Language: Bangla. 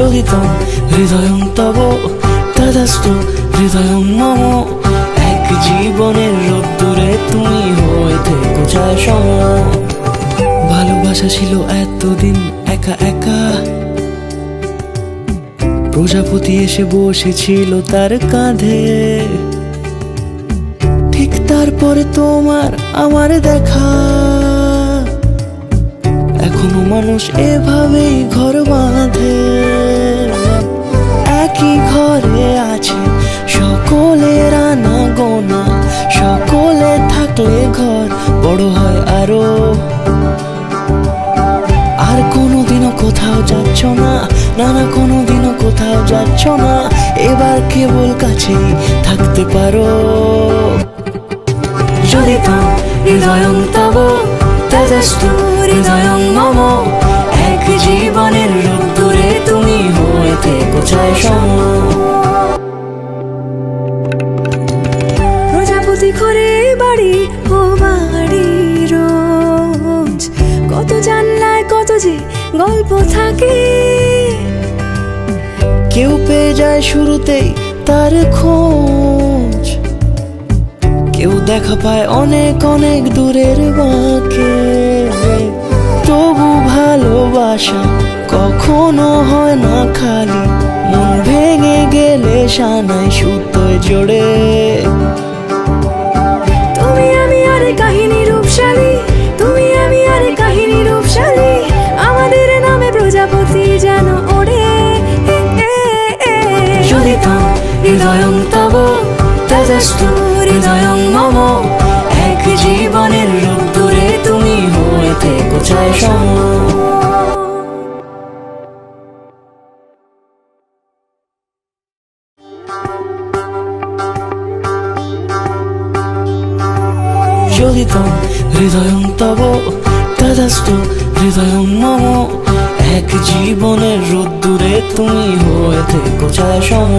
যোদিতং হৃদয়ং তব তদাস্তু হৃদয়ং মম। এক জীবনের রোদ্দুরে তুমি হয়ে থেকো ছায়া সম। ভালোবাসা ছিল এতদিন একা একা, প্রজাপতি এসে বসেছিল তার কাঁধে। ঠিক তারপরে তোমার আমার দেখা, এখনো মানুষ এভাবেই ঘর বাঁধে। একই ঘরে আছে সকলের আনা গোনা, সকলে থাকলে ঘর বড় হয় আরো। আর কোনোদিনও কোথাও যাচ্ছ না, না না কোনোদিনও কোথাও যাচ্ছ না, এবার কেবল কাছেই থাকতে পারো। যোদিতং হৃদয়ং তব তদাস্তু হৃদয়ং মম। এক জীবনের রোদ্দুরে তুমি হয়ে থেকো ছায়া সম। প্রজাপতি ঘরে বাড়ি ও বাড়ি রোজ, কত জানলায় কত যে গল্প থাকে। কেউ পেয়ে যায় শুরুতেই তার খোঁজ, কেউ দেখা পায় অনেক অনেক দূরের বাঁকে। তবু ভালোবাসা কখনো হয় না খালি, মন ভেঙে গেলে সানাই সুতোয় জোড়ে। তুমি আমি আর কাহিনী রূপশালী, তুমি আমি আর কাহিনী রূপশালী, আমাদের নামে প্রজাপতি যেন ওড়ে। যোদিতং হৃদয়ং তব তদাস্তু হৃদয়ং মম। এক জীবনের রোদ্দুরে তুমি হয়ে থেকো ছায়া সম। যোদিতং হৃদয়ং তব তদাস্তু হৃদয়ং মম। এক জীবনের রোদ্দুরে তুমি হয়ে থেকো ছায়া সম।